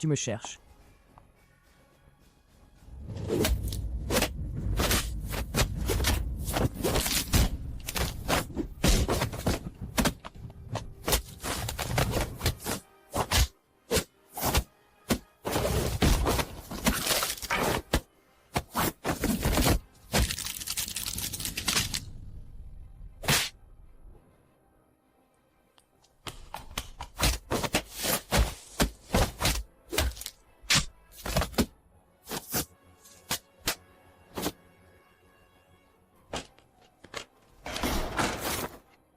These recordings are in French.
Tu me cherches.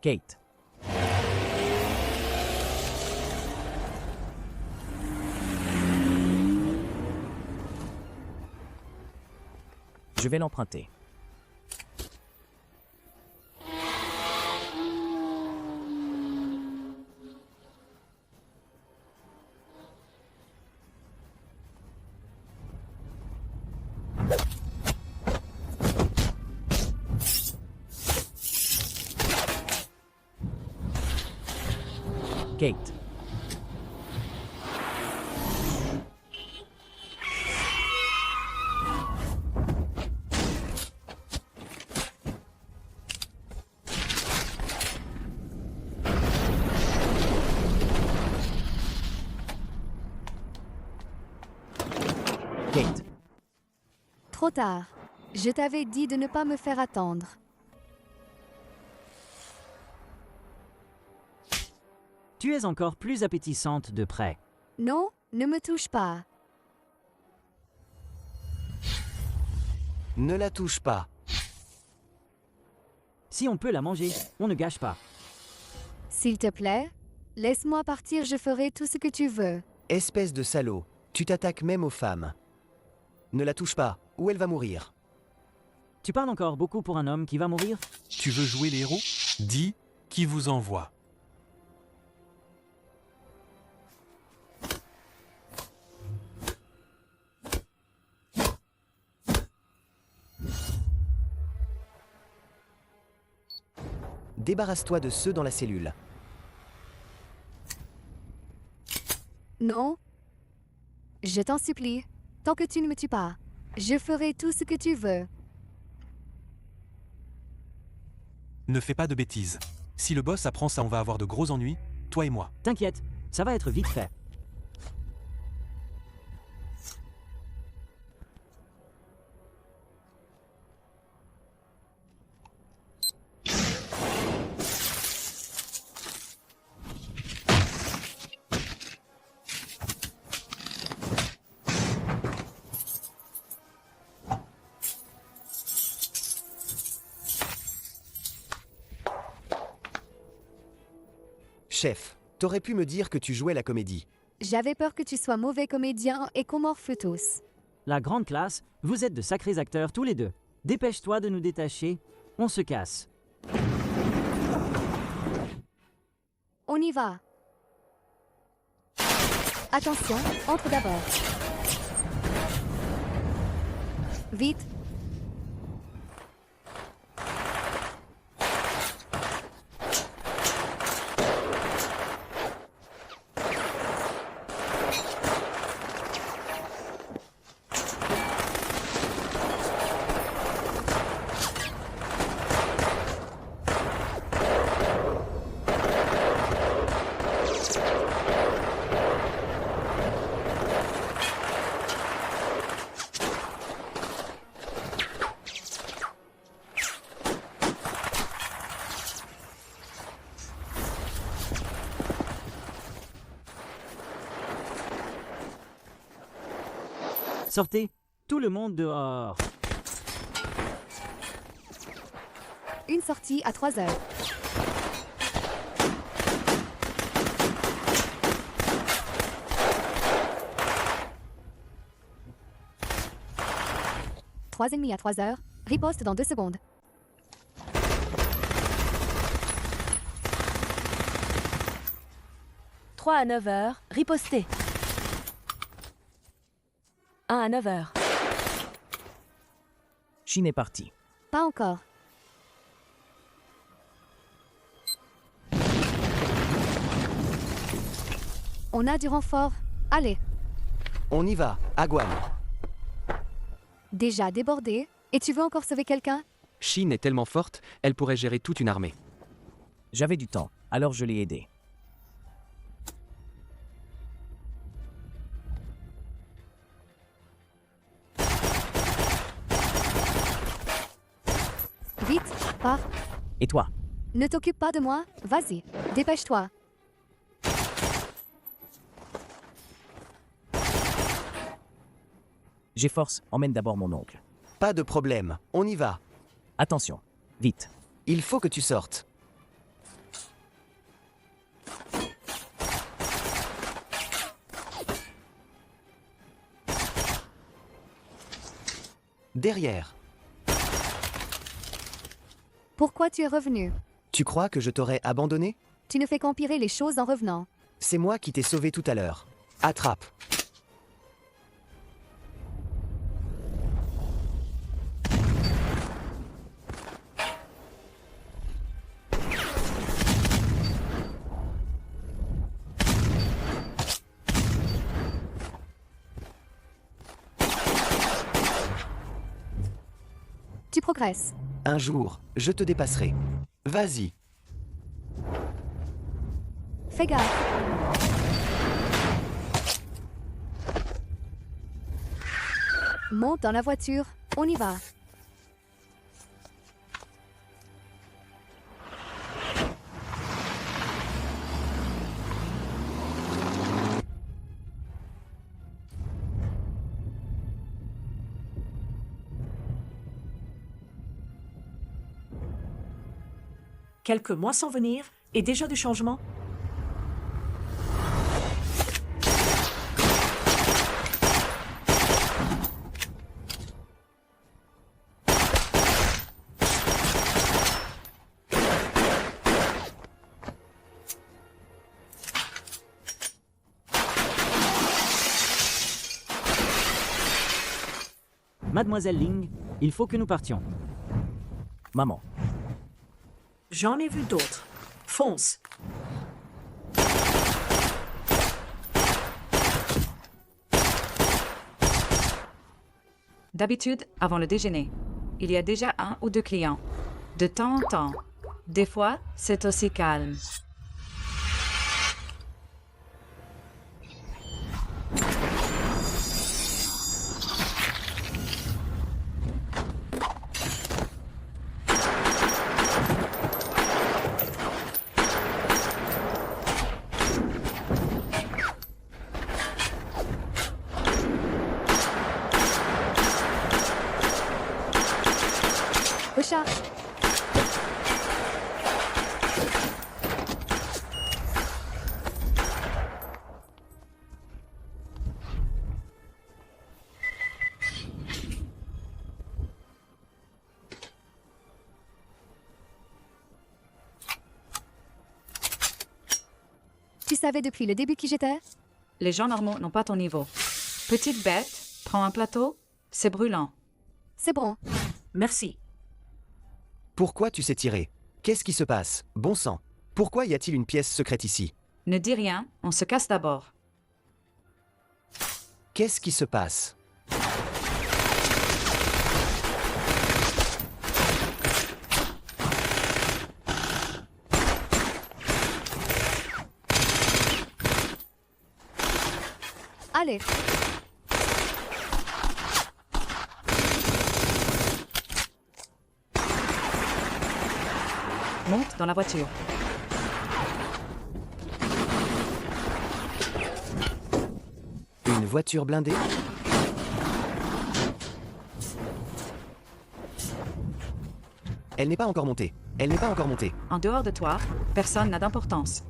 Kate. Je vais l'emprunter. Kate. Kate. Trop tard. Je t'avais dit de ne pas me faire attendre. Tu es encore plus appétissante de près. Non, ne me touche pas. Ne la touche pas. Si on peut la manger, on ne gâche pas. S'il te plaît, laisse-moi partir, je ferai tout ce que tu veux. Espèce de salaud, tu t'attaques même aux femmes. Ne la touche pas, ou elle va mourir. Tu parles encore beaucoup pour un homme qui va mourir? Tu veux jouer les héros? Dis qui vous envoie. Débarrasse-toi de ceux dans la cellule. Non. Je t'en supplie, tant que tu ne me tues pas, je ferai tout ce que tu veux. Ne fais pas de bêtises. Si le boss apprend ça, on va avoir de gros ennuis, toi et moi. T'inquiète, ça va être vite fait. Chef, t'aurais pu me dire que tu jouais la comédie. J'avais peur que tu sois mauvais comédien et qu'on morfle tous. La grande classe, vous êtes de sacrés acteurs tous les deux. Dépêche-toi de nous détacher, on se casse. On y va. Attention, entre d'abord. Vite. Sortez, tout le monde dehors. Une sortie à 3 heures. Trois ennemis à 3 heures. Riposte dans 2 secondes. Trois à 9 heures, ripostez. 1 à 9 heures. Chine est partie. Pas encore. On a du renfort. Allez. On y va, Agwan. Déjà débordé? Et tu veux encore sauver quelqu'un? Shin est tellement forte, elle pourrait gérer toute une armée. J'avais du temps, alors je l'ai aidé. Vite, pars. Et toi? Ne t'occupe pas de moi. Vas-y, dépêche-toi. J'ai force, emmène d'abord mon oncle. Pas de problème, on y va. Attention, vite. Il faut que tu sortes. Derrière. Pourquoi tu es revenu? Tu crois que je t'aurais abandonné? Tu ne fais qu'empirer les choses en revenant. C'est moi qui t'ai sauvé tout à l'heure. Attrape. Tu progresses. Un jour, je te dépasserai. Vas-y. Fais gaffe. Monte dans la voiture. On y va. Quelques mois sans venir et déjà du changement? Mademoiselle Ling, il faut que nous partions. Maman, J'en ai vu d'autres. Fonce. D'habitude, avant le déjeuner, il y a déjà 1 ou 2 clients. De temps en temps. Des fois, c'est aussi calme. Recharge. Tu savais depuis le début qui j'étais? Les gens normaux n'ont pas ton niveau. Petite bête, prends un plateau, c'est brûlant. C'est bon. Merci. Pourquoi tu sais tirer? Qu'est-ce qui se passe? Bon sang. Pourquoi y a-t-il une pièce secrète ici? Ne dis rien, on se casse d'abord. Qu'est-ce qui se passe? Allez. Monte dans la voiture. Une voiture blindée? Elle n'est pas encore montée. Elle n'est pas encore montée. En dehors de toi, personne n'a d'importance.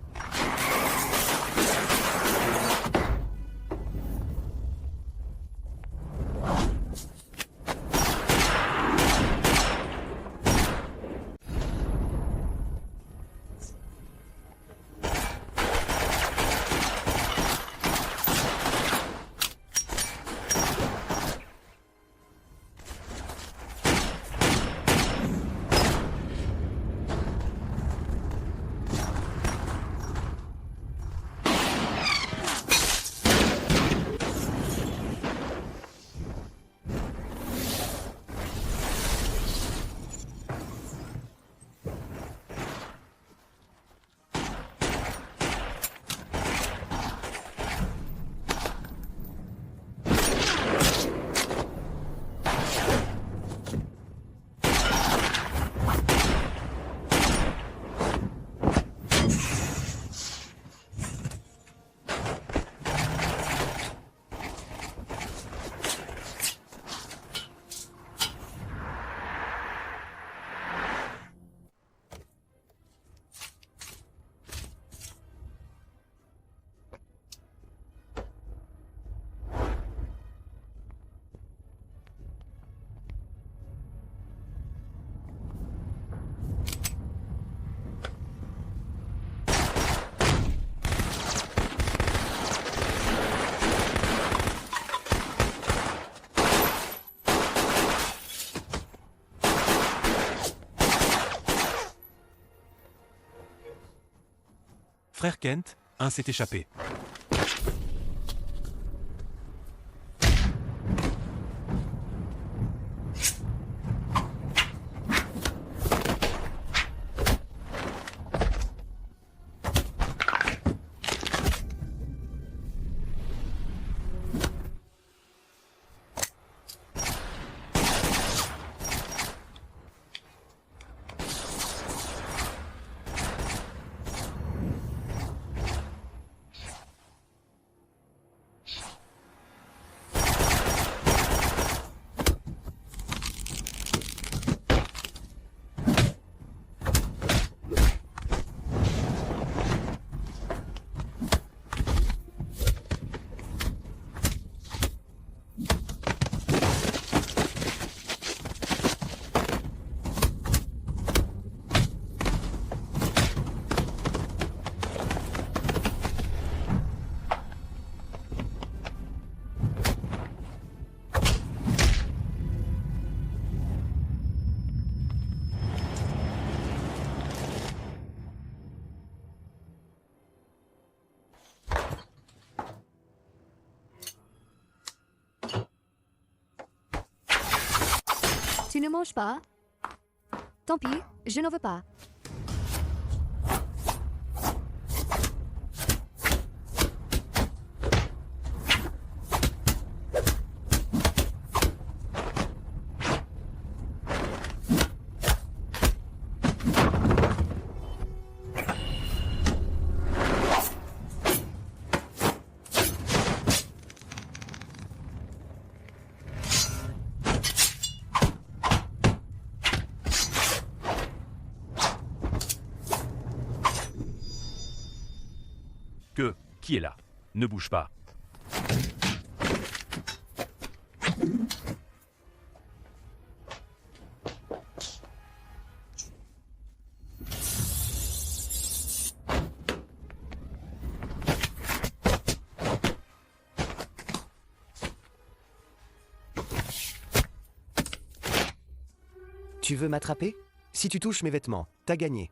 Frère Kent, un s'est échappé. Tu ne manges pas? Tant pis, je n'en veux pas. Qui est là? Ne bouge pas. Tu veux m'attraper? Si tu touches mes vêtements, t'as gagné.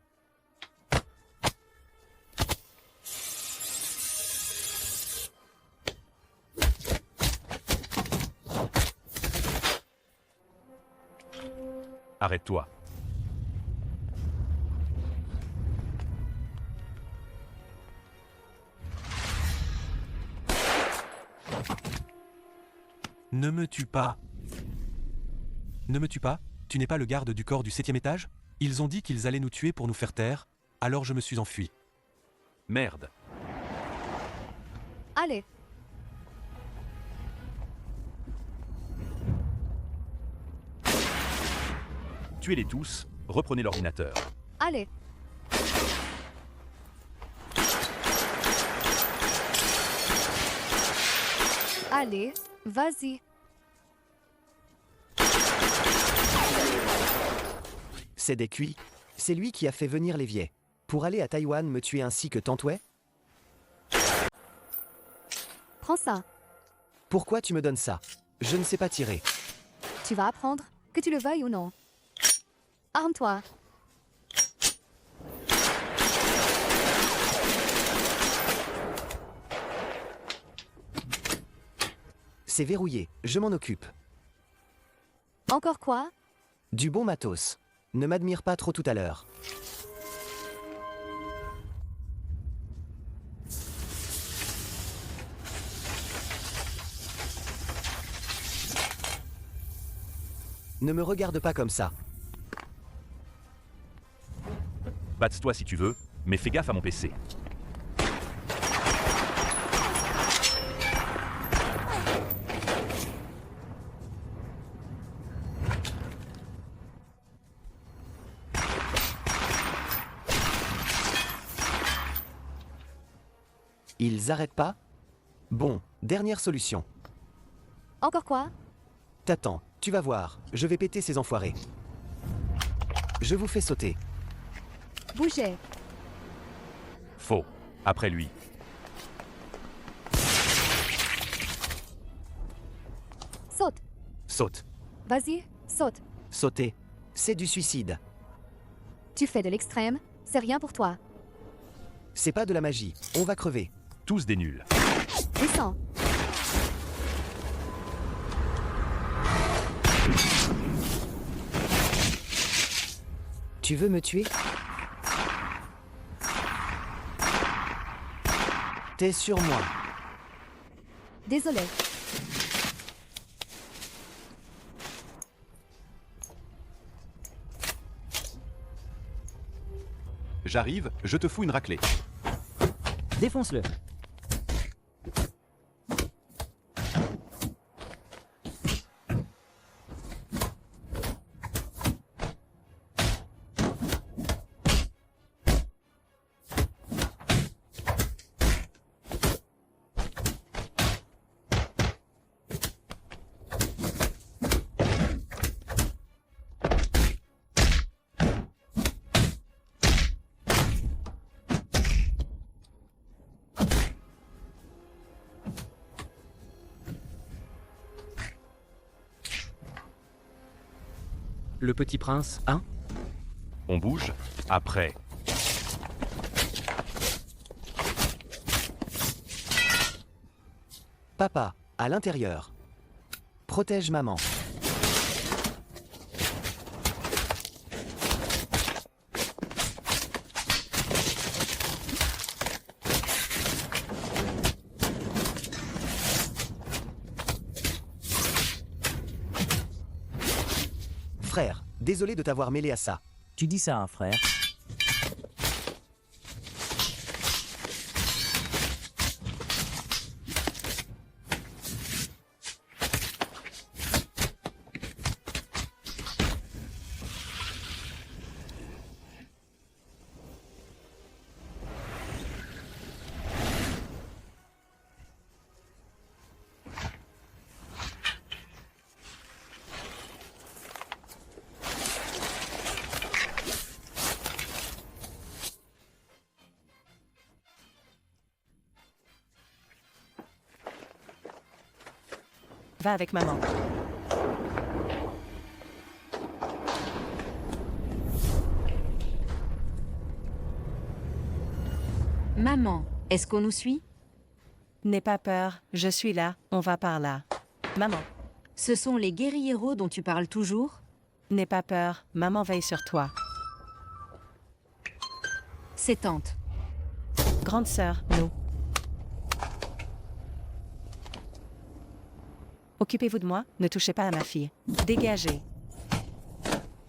Arrête-toi. Ne me tue pas. Ne me tue pas? Tu n'es pas le garde du corps du 7e étage? Ils ont dit qu'ils allaient nous tuer pour nous faire taire, alors je me suis enfui. Merde. Allez, Tuez-les tous, reprenez l'ordinateur. allez. Allez, vas-y. C'est des cuits. C'est lui qui a fait venir les Viets. Pour aller à Taïwan me tuer ainsi que Tantouet? Prends ça. Pourquoi tu me donnes ça? Je ne sais pas tirer. Tu vas apprendre, que tu le veuilles ou non. Arme-toi. C'est verrouillé, je m'en occupe. Encore quoi? Du bon matos. Ne m'admire pas trop tout à l'heure. Ne me regarde pas comme ça. Batte-toi si tu veux, mais fais gaffe à mon PC. Ils arrêtent pas? Bon, dernière solution. Encore quoi? T'attends, tu vas voir, je vais péter ces enfoirés. Je vous fais sauter. Bougez. Faux. Après lui. Saute. Saute. Vas-y, saute. Sauter. C'est du suicide. Tu fais de l'extrême, c'est rien pour toi. C'est pas de la magie. On va crever. Tous des nuls. Descends. Tu veux me tuer? T'es sur moi. Désolé. J'arrive, je te fous une raclée. Défonce-le. Le petit prince, hein? On bouge. Après. Papa, à l'intérieur. Protège maman. Frère, désolé de t'avoir mêlé à ça. Tu dis ça à un frère? Va avec maman. Maman, est-ce qu'on nous suit? N'aie pas peur, je suis là, on va par là. Maman, Ce sont les guérilleros dont tu parles toujours? n'aie pas peur, maman veille sur toi. C'est tante. Grande sœur, nous. Occupez-vous de moi, ne touchez pas à ma fille. Dégagez.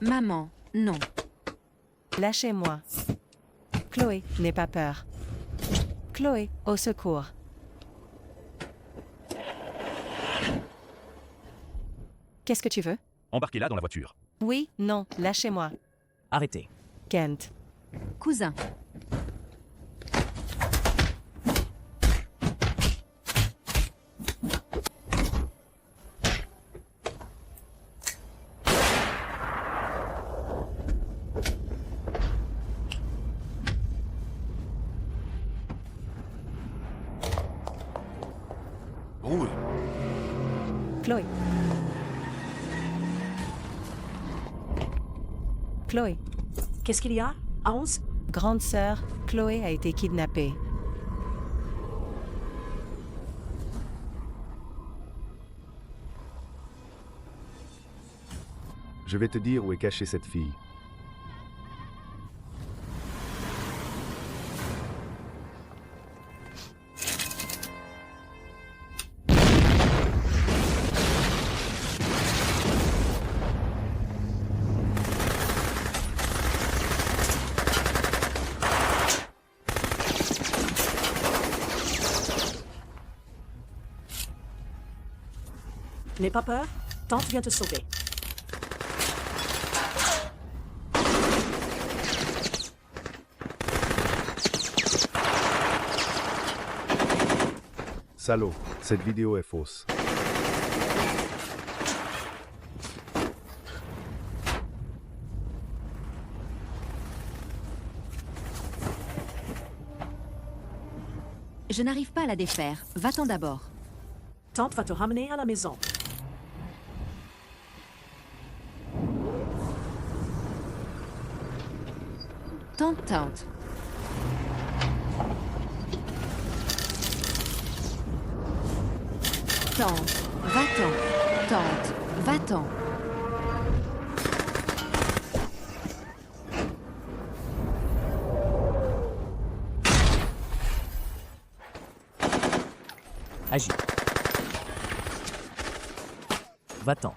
Maman, non. Lâchez-moi. Chloé, n'aie pas peur. Chloé, au secours. Qu'est-ce que tu veux? Embarquez-la dans la voiture. Oui, non, lâchez-moi. Arrêtez. Kent. Cousin. Roule. Chloé. Chloé. Qu'est-ce qu'il y a? Hans? Grande sœur, Chloé a été kidnappée. Je vais te dire où est cachée cette fille. N'aie pas peur, tante vient te sauver. Salaud, cette vidéo est fausse. Je n'arrive pas à la défaire. Va-t'en d'abord. Tante va te ramener à la maison. Tante. Va-t'en. Va-t'en. Tente. Va-t'en. Agis. Va-t'en.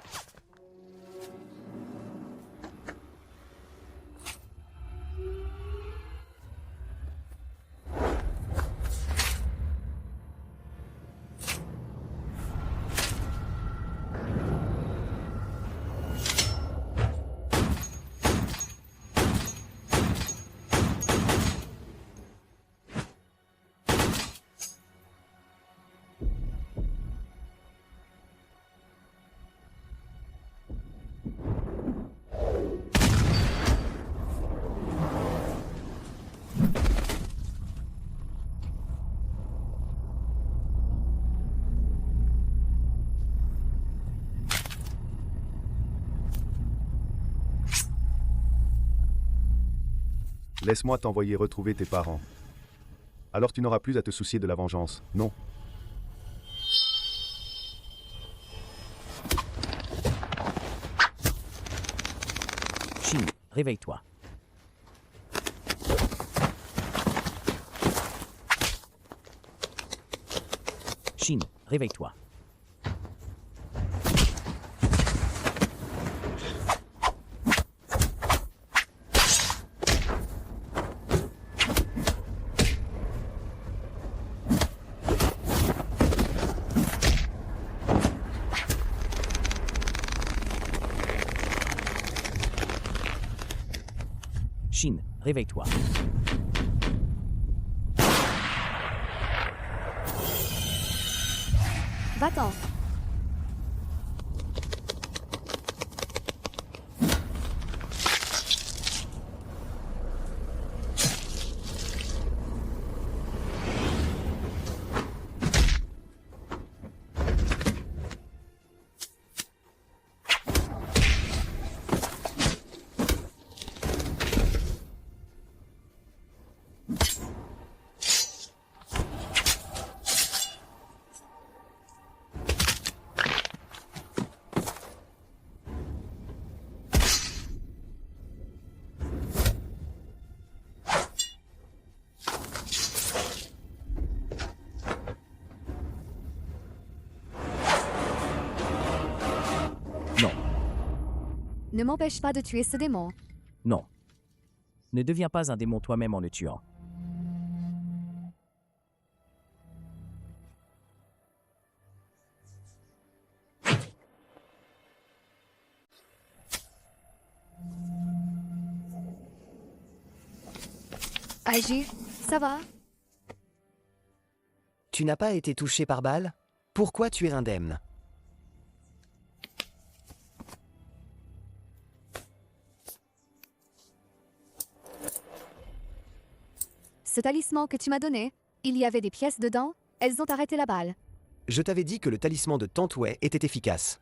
Laisse-moi t'envoyer retrouver tes parents. Alors tu n'auras plus à te soucier de la vengeance, non? Shin, réveille-toi. Shin, réveille-toi. Shin, réveille-toi. Va-t'en. Non, Ne m'empêche pas de tuer ce démon. non. Ne deviens pas un démon toi-même en le tuant. Agis, ça va? Tu n'as pas été touché par balle? Pourquoi tu es indemne? Ce talisman que tu m'as donné, il y avait des pièces dedans, elles ont arrêté la balle. Je t'avais dit que le talisman de Tantouet était efficace.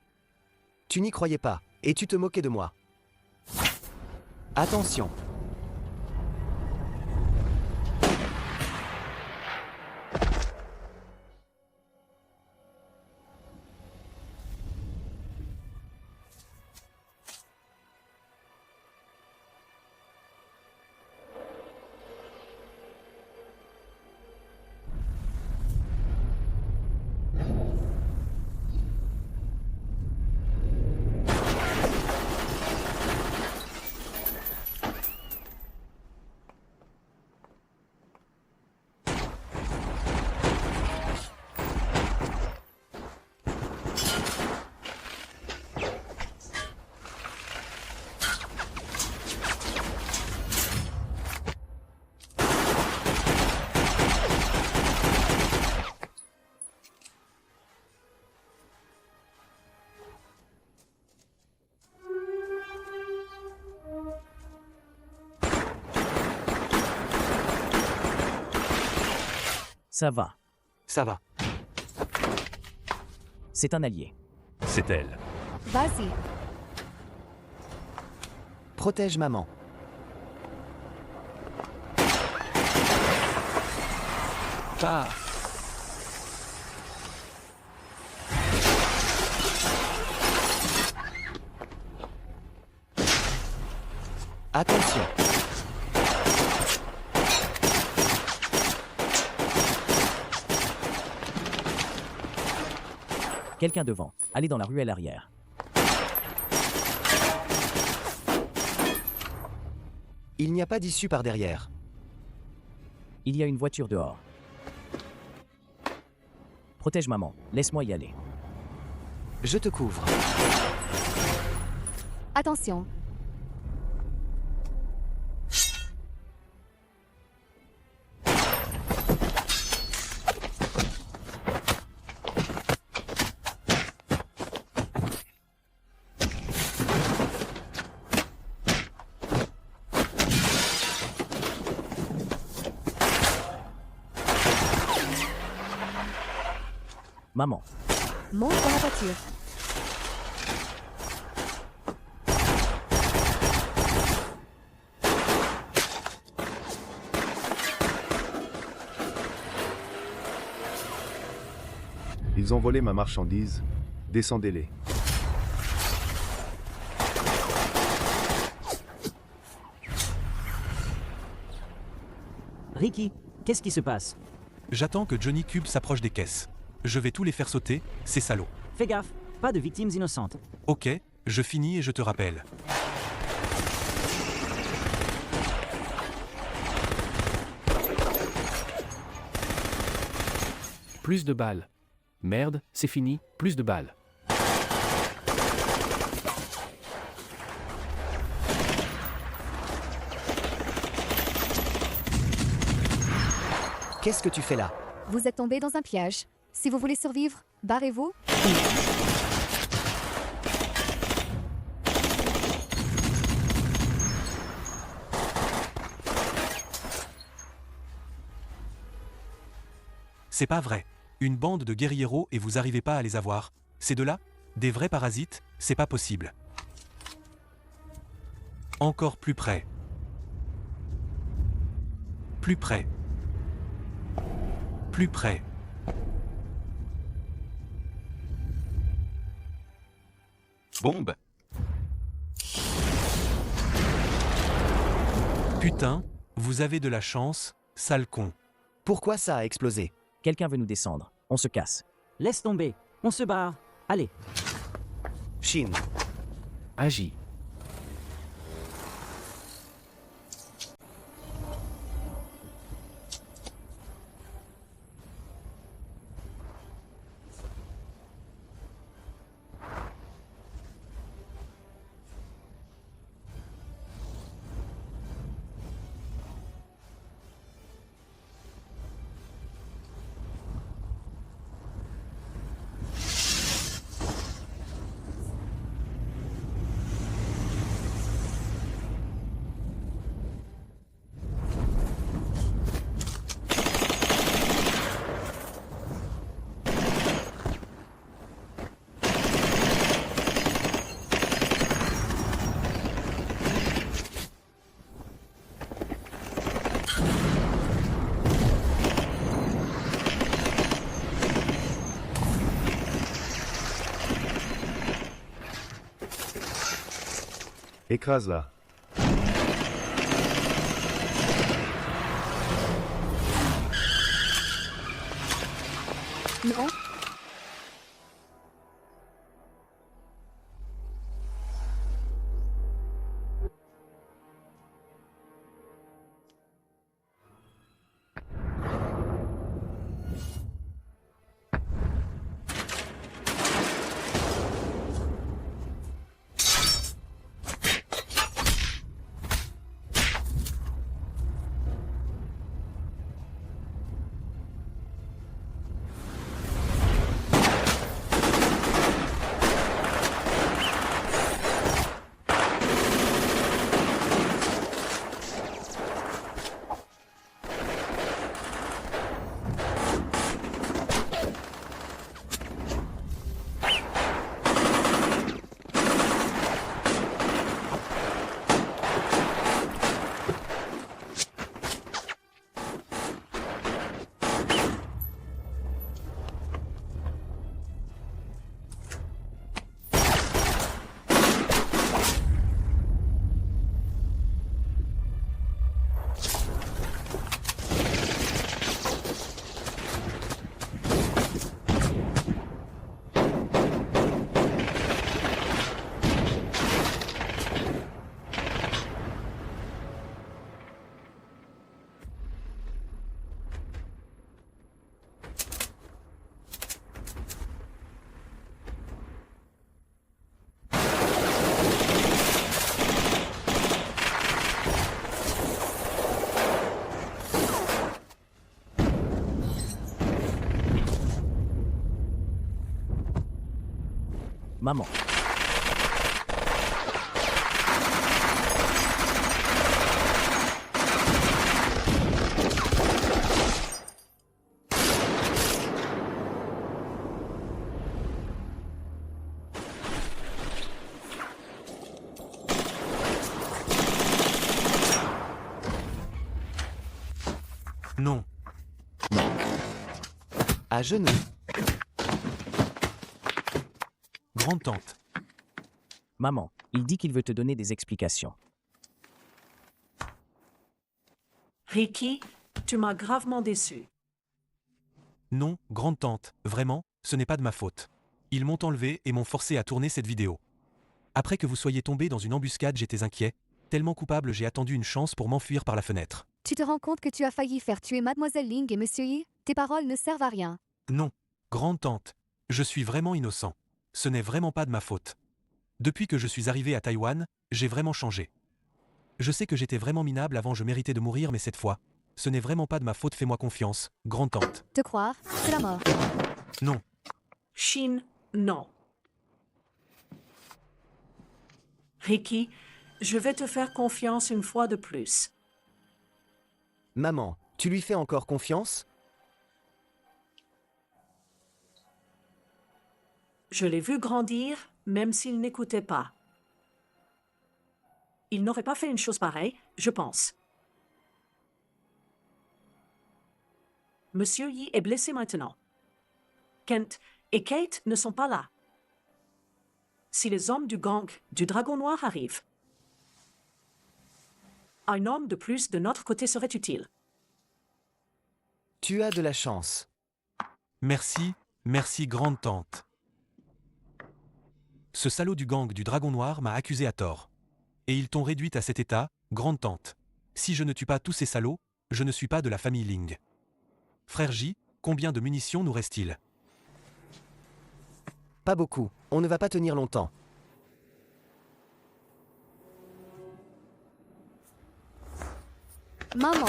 Tu n'y croyais pas, et tu te moquais de moi. Attention. Ça va. Ça va. C'est un allié. C'est elle. Vas-y. Protège maman. Pas. Attention. Quelqu'un devant. Allez dans la ruelle arrière. Il n'y a pas d'issue par derrière. Il y a une voiture dehors. Protège maman. Laisse-moi y aller. Je te couvre. Attention. Maman. Monte dans la voiture. Ils ont volé ma marchandise. Descendez-les. Ricky, qu'est-ce qui se passe? J'attends que Johnny Cube s'approche des caisses. Je vais tous les faire sauter, ces salauds. Fais gaffe, pas de victimes innocentes. Ok, je finis et je te rappelle. Plus de balles. Merde, c'est fini, plus de balles. Qu'est-ce que tu fais là? Vous êtes tombé dans un piège. Si vous voulez survivre, barrez-vous. C'est pas vrai. Une bande de guérilleros et vous arrivez pas à les avoir. Ces deux-là? Des vrais parasites? C'est pas possible. Encore plus près. Plus près. Plus près. Bombe. Putain, vous avez de la chance, sale con. Pourquoi ça a explosé? Quelqu'un veut nous descendre. On se casse. Laisse tomber, on se barre. Allez. Shin. Agis. Écrase-la. Non. Maman. Non. À genoux. Grande-tante. Maman, il dit qu'il veut te donner des explications. Ricky, tu m'as gravement déçu. Non, grande-tante, vraiment, ce n'est pas de ma faute. Ils m'ont enlevé et m'ont forcé à tourner cette vidéo. Après que vous soyez tombé dans une embuscade, j'étais inquiet. Tellement coupable, j'ai attendu une chance pour m'enfuir par la fenêtre. Tu te rends compte que tu as failli faire tuer Mademoiselle Ling et Monsieur Yi? Tes paroles ne servent à rien. Non, grande-tante, je suis vraiment innocent. Ce n'est vraiment pas de ma faute. Depuis que je suis arrivé à Taïwan, j'ai vraiment changé. Je sais que j'étais vraiment minable avant, je méritais de mourir, mais cette fois, ce n'est vraiment pas de ma faute, fais-moi confiance, grande-tante. Te croire, c'est la mort. Non. Shin, non. Ricky, je vais te faire confiance une fois de plus. Maman, tu lui fais encore confiance? Je l'ai vu grandir, même s'il n'écoutait pas. Il n'aurait pas fait une chose pareille, je pense. Monsieur Yi est blessé maintenant. Kent et Kate ne sont pas là. Si les hommes du gang du Dragon Noir arrivent, un homme de plus de notre côté serait utile. Tu as de la chance. Merci, merci grande-tante. Ce salaud du gang du Dragon Noir m'a accusé à tort. Et ils t'ont réduite à cet état, grande-tante. Si je ne tue pas tous ces salauds, je ne suis pas de la famille Ling. Frère J, combien de munitions nous reste-t-il? Pas beaucoup, on ne va pas tenir longtemps. Maman.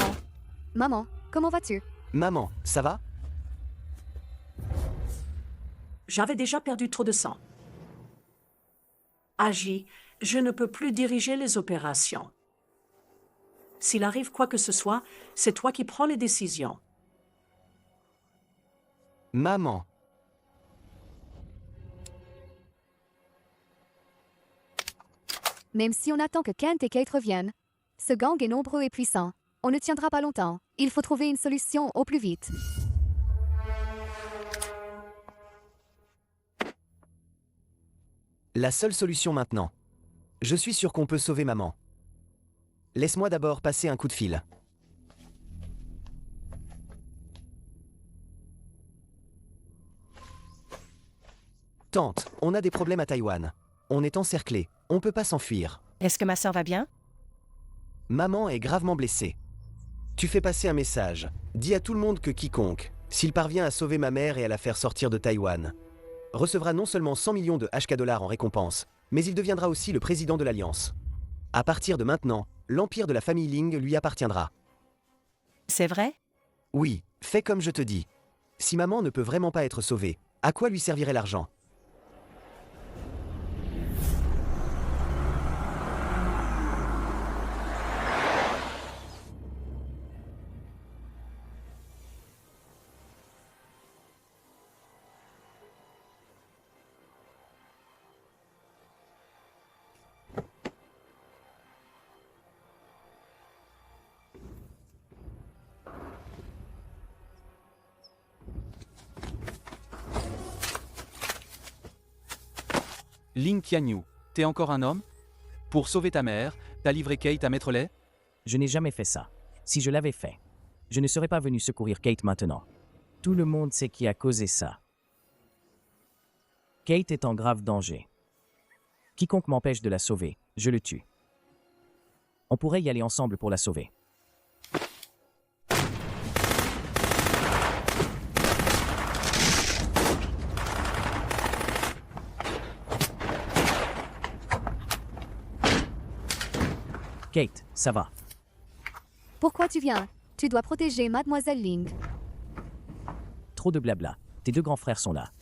Maman, comment vas-tu? Maman, ça va? J'avais déjà perdu trop de sang. Agis, je ne peux plus diriger les opérations. S'il arrive quoi que ce soit, c'est toi qui prends les décisions. Maman. Même si on attend que Kent et Kate reviennent, ce gang est nombreux et puissant. On ne tiendra pas longtemps. Il faut trouver une solution au plus vite. La seule solution maintenant. Je suis sûr qu'on peut sauver maman. Laisse-moi d'abord passer un coup de fil. Tante, on a des problèmes à Taïwan. On est encerclés. On peut pas s'enfuir. Est-ce que ma sœur va bien? Maman est gravement blessée. Tu fais passer un message. Dis à tout le monde que quiconque, s'il parvient à sauver ma mère et à la faire sortir de Taïwan, recevra non seulement 100 millions de HK$ en récompense, mais il deviendra aussi le président de l'Alliance. À partir de maintenant, l'empire de la famille Ling lui appartiendra. C'est vrai? Oui, fais comme je te dis. Si maman ne peut vraiment pas être sauvée, à quoi lui servirait l'argent? Ling Qianyu, t'es encore un homme? Pour sauver ta mère, t'as livré Kate à Maître Lay? Je n'ai jamais fait ça. Si je l'avais fait, je ne serais pas venu secourir Kate maintenant. Tout le monde sait qui a causé ça. Kate est en grave danger. Quiconque m'empêche de la sauver, je le tue. On pourrait y aller ensemble pour la sauver. Kate, ça va. Pourquoi tu viens? Tu dois protéger Mademoiselle Ling. Trop de blabla. Tes deux grands frères sont là.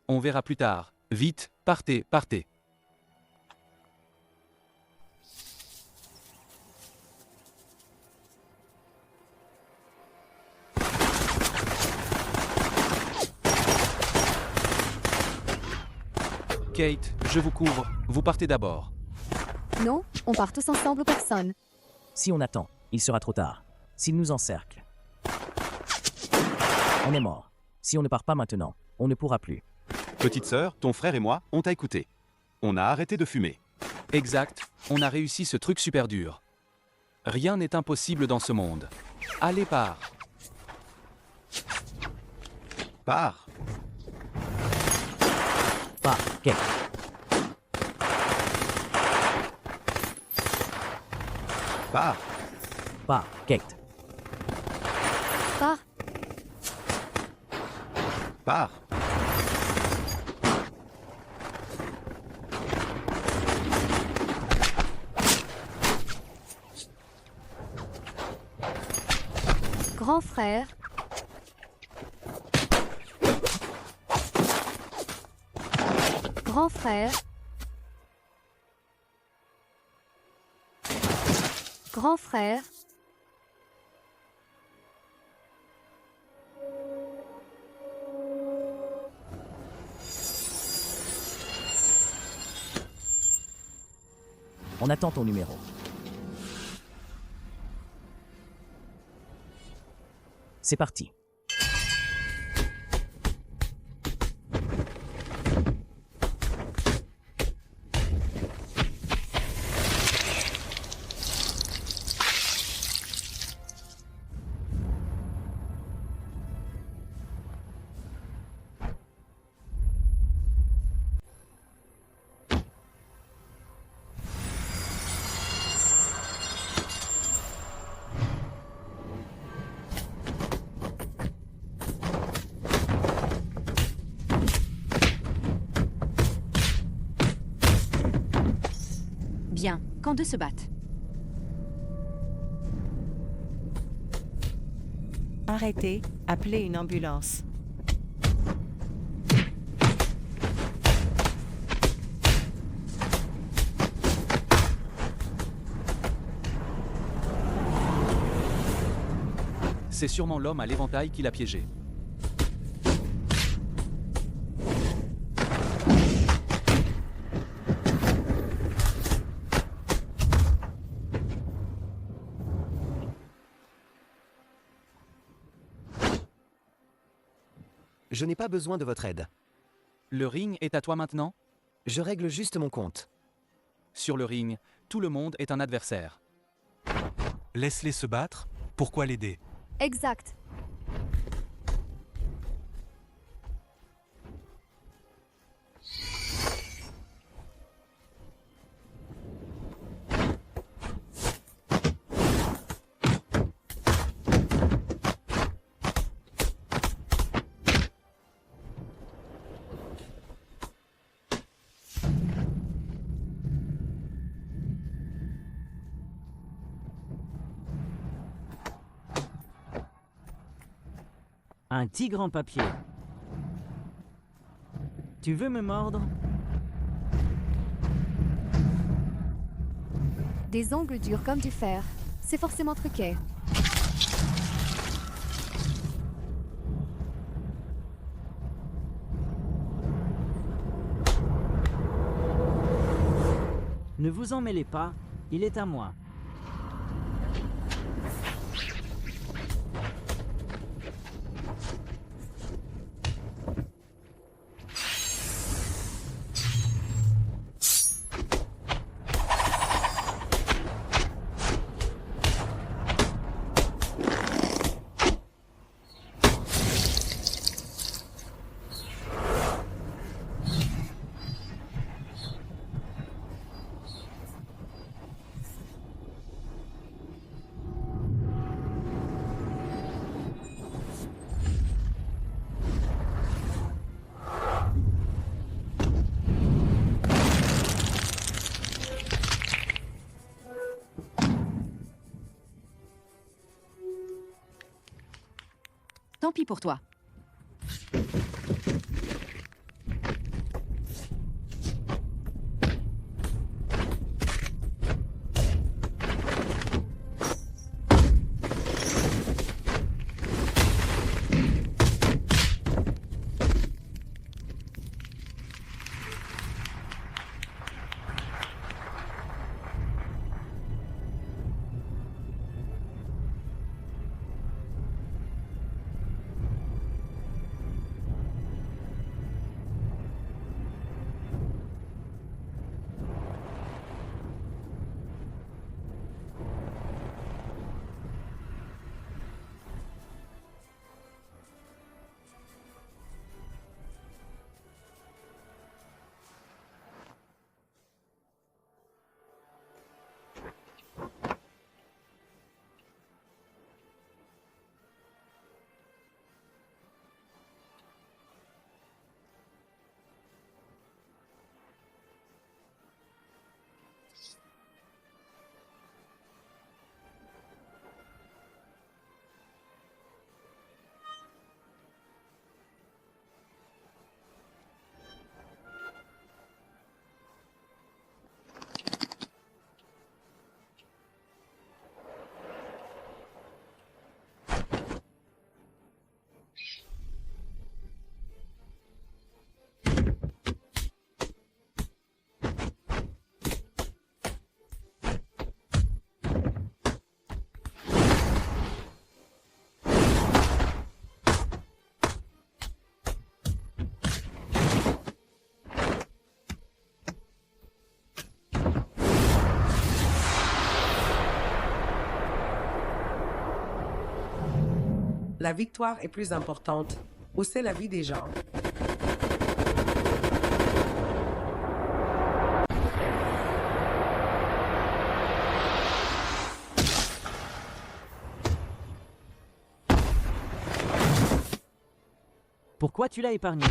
On verra plus tard. Vite, partez, partez. Kate, je vous couvre. Vous partez d'abord. Non, on part tous ensemble ou personne. Si on attend, il sera trop tard. S'ils nous encerclent, on est mort. Si on ne part pas maintenant, on ne pourra plus. Petite sœur, ton frère et moi, on t'a écouté. On a arrêté de fumer. Exact, on a réussi ce truc super dur. Rien n'est impossible dans ce monde. Allez, pars. Pars. Pas, Kate. Pars. Pas, Kate. Pars. Pars. Grand frère. Grand frère. Grand frère. On attend ton numéro. C'est parti. Bien, quand deux se battent. Arrêtez, appelez une ambulance. C'est sûrement l'homme à l'éventail qui l'a piégé. Je n'ai pas besoin de votre aide. Le ring est à toi maintenant? Je règle juste mon compte. Sur le ring, tout le monde est un adversaire. Laisse-les se battre. Pourquoi l'aider? Exact. Un tigre en papier. Tu veux me mordre? Des ongles durs comme du fer. C'est forcément truqué. Ne vous en mêlez pas, il est à moi. Tant pis pour toi. la victoire est plus importante, ou c'est la vie des gens. Pourquoi tu l'as épargné?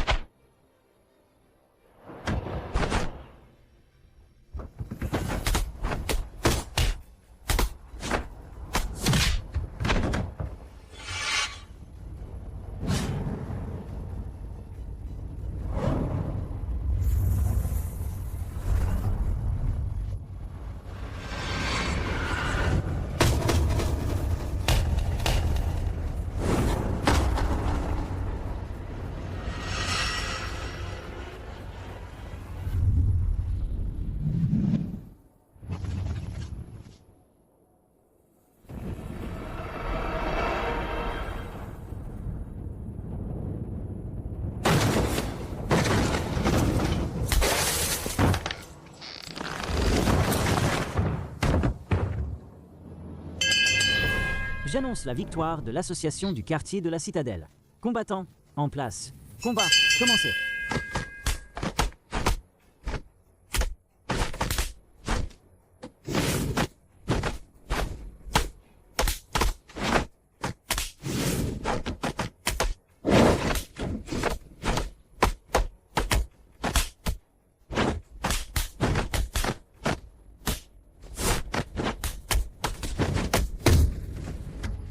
J'annonce la victoire de l'association du quartier de la Citadelle. Combattants, en place. Combat, commencez.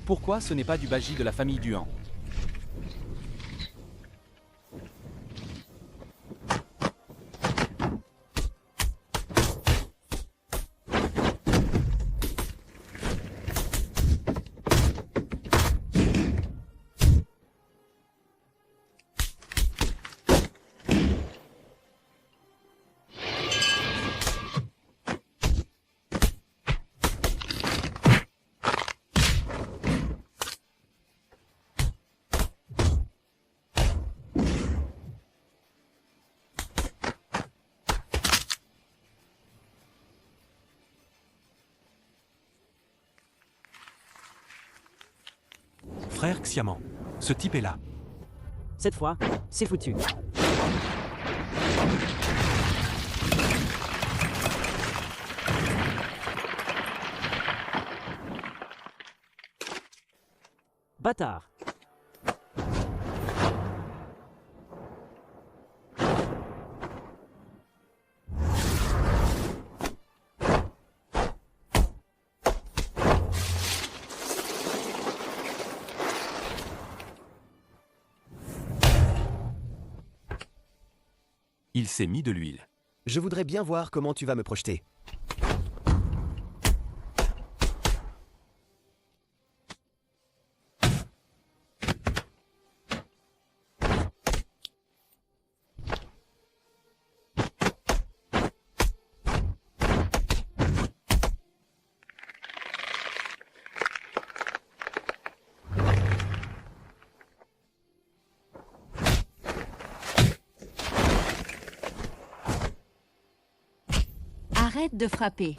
Pourquoi ce n'est pas du Bagi de la famille Duhan? Frère Xiaman, ce type est là. Cette fois, c'est foutu. Bâtard. Il s'est mis de l'huile. Je voudrais bien voir comment tu vas me projeter. Arrête de frapper.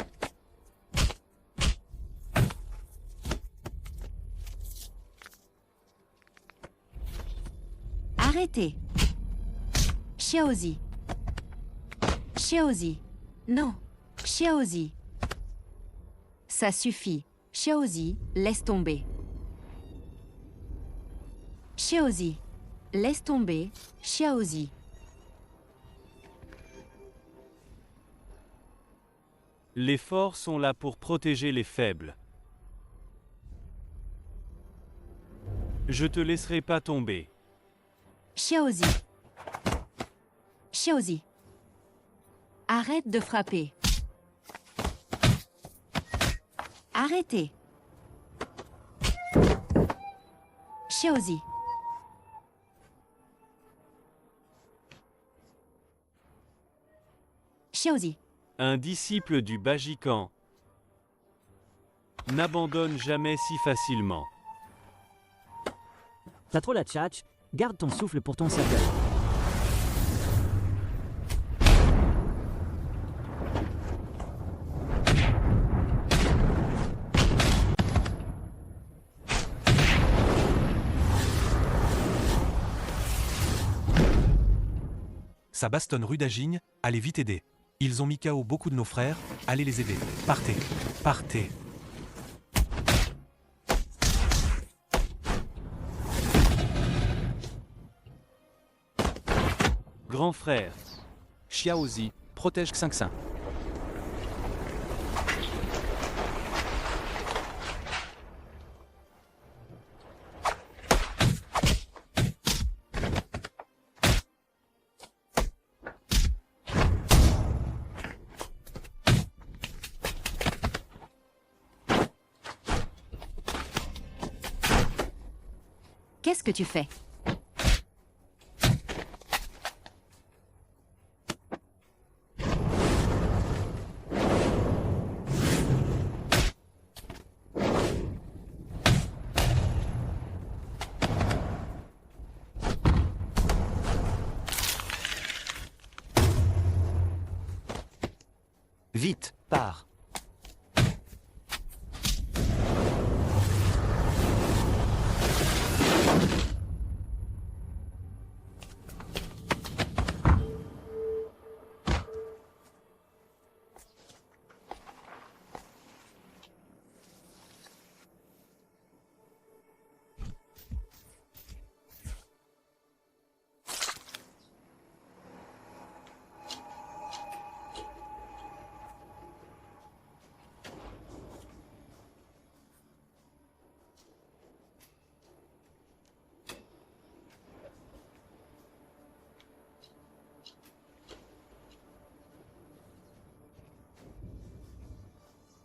Arrêtez. Xiaozi. Xiaozi. Non. Xiaozi. Ça suffit. Xiaozi, laisse tomber. Xiaozi. Laisse tomber. Xiaozi. Les forts sont là pour protéger les faibles. Je te laisserai pas tomber. Xiaozi. Xiaozi. Arrête de frapper. Arrêtez. Xiaozi. Xiaozi. Un disciple du Bajikan n'abandonne jamais si facilement. T'as trop la tchatch, garde ton souffle pour ton cercueil. Ça bastonne rue d'Agigne, allez vite aider. Ils ont mis KO beaucoup de nos frères, allez les aider. Partez, partez. Grand frère. Xiaozi, protège Xingxin. Qu'est-ce que tu fais? Vite, pars.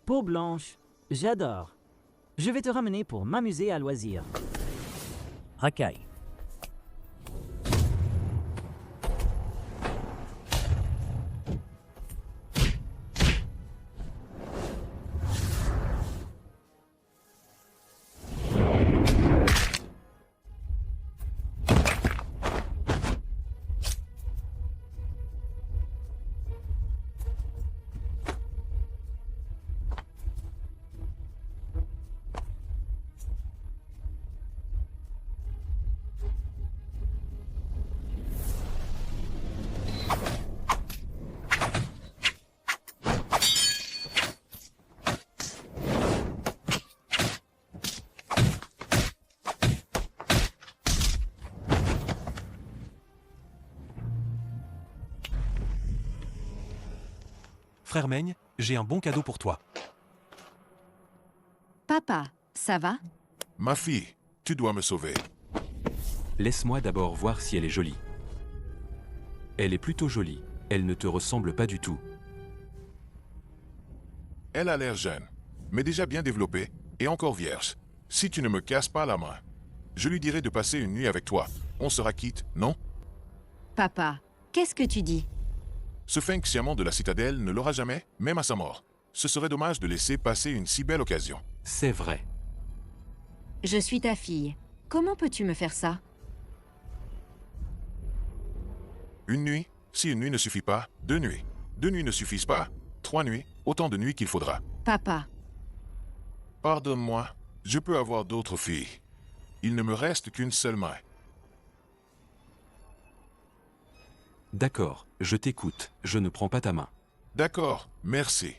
Peau blanche, j'adore. Je vais te ramener pour m'amuser à loisir. Racaille. Frère Meigne, j'ai un bon cadeau pour toi. Papa, ça va? Ma fille, tu dois me sauver. Laisse-moi d'abord voir si elle est jolie. Elle est plutôt jolie. Elle ne te ressemble pas du tout. Elle a l'air jeune, mais déjà bien développée et encore vierge. Si tu ne me casses pas la main, je lui dirai de passer une nuit avec toi. On sera quitte, non? Papa, qu'est-ce que tu dis? Ce fin sciemment de la citadelle ne l'aura jamais, même à sa mort. Ce serait dommage de laisser passer une si belle occasion. C'est vrai. Je suis ta fille. Comment peux-tu me faire ça? Une nuit? Si une nuit ne suffit pas, 2 nuits. 2 nuits ne suffisent pas. 3 nuits, autant de nuits qu'il faudra. Papa. Pardonne-moi, je peux avoir d'autres filles. Il ne me reste qu'une seule main. D'accord, je t'écoute, je ne prends pas ta main. D'accord, merci.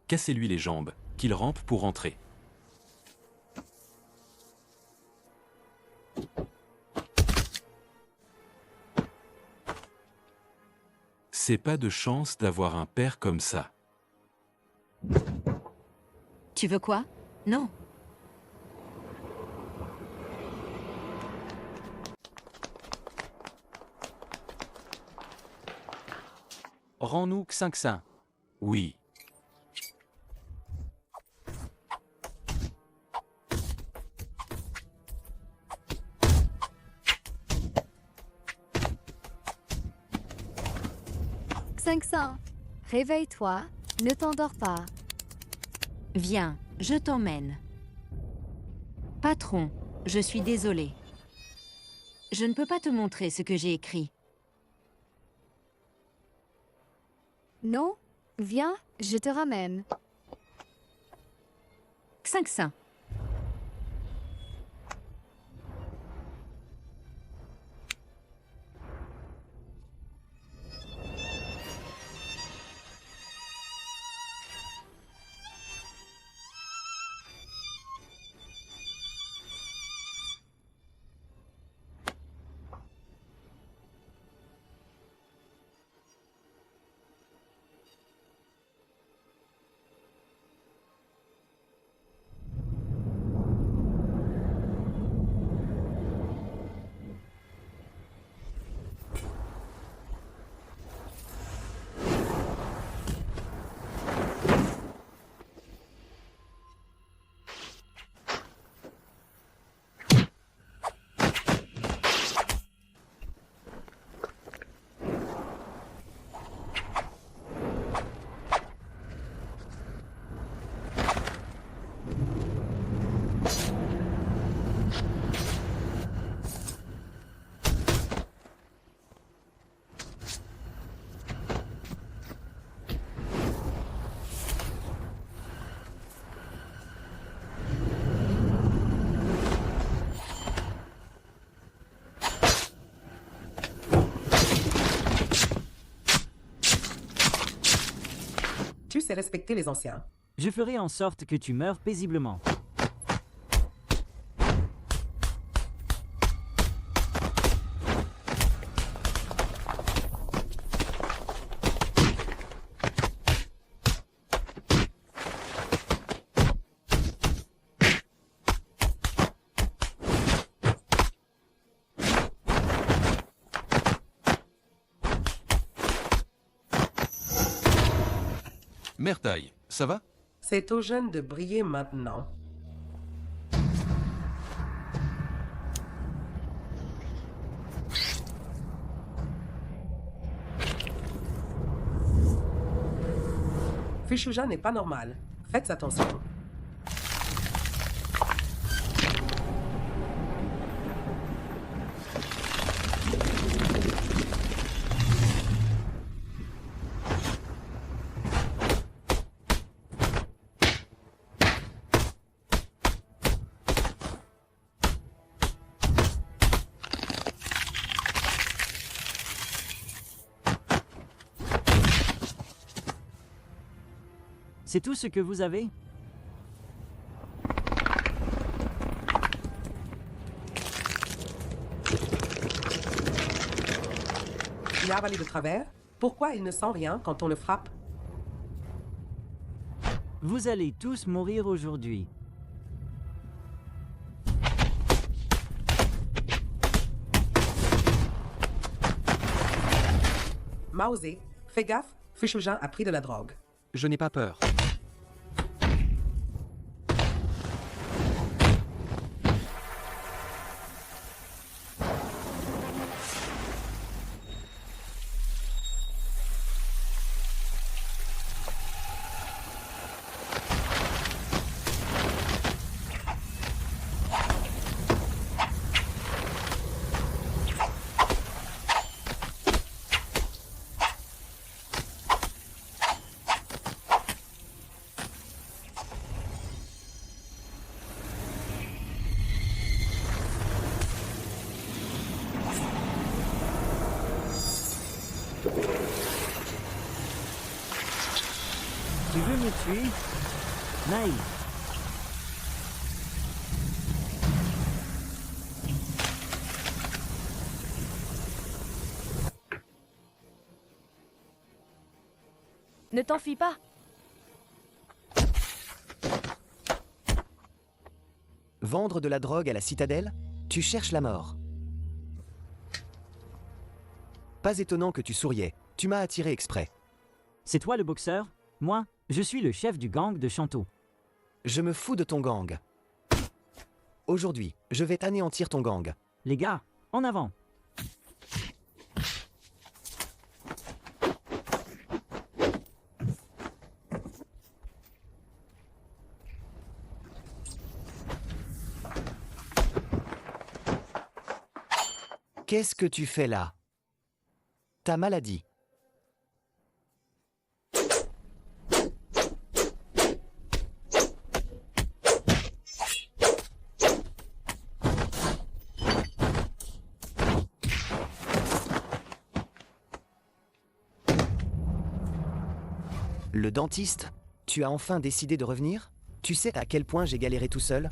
Cassez-lui les jambes, qu'il rampe pour rentrer. C'est pas de chance d'avoir un père comme ça. Tu veux quoi? Non. Rends-nous Xingxin. Oui. Xingxin, réveille-toi, ne t'endors pas. Viens, je t'emmène. Patron, je suis désolé. Je ne peux pas te montrer ce que j'ai écrit. Non? Viens, je te ramène. Xingxin. Tu sais respecter les anciens. Je ferai en sorte que tu meurs paisiblement. Mertaille, ça va? C'est aux jeunes de briller maintenant. Fishuja n'est pas normal. Faites attention. C'est tout ce que vous avez? Il a avalé de travers. Pourquoi il ne sent rien quand on le frappe? Vous allez tous mourir aujourd'hui. Maosé, fais gaffe, Fishuja a pris de la drogue. Je n'ai pas peur. Tu veux me tuer? Naïf. Ne t'enfuis pas. Vendre de la drogue à la citadelle? Tu cherches la mort. Pas étonnant que tu souriais. Tu m'as attiré exprès. C'est toi le boxeur? Moi, je suis le chef du gang de Shanto. Je me fous de ton gang. Aujourd'hui, je vais anéantir ton gang. Les gars, en avant! Qu'est-ce que tu fais là? Ta maladie. Le dentiste? Tu as enfin décidé de revenir? Tu sais à quel point j'ai galéré tout seul?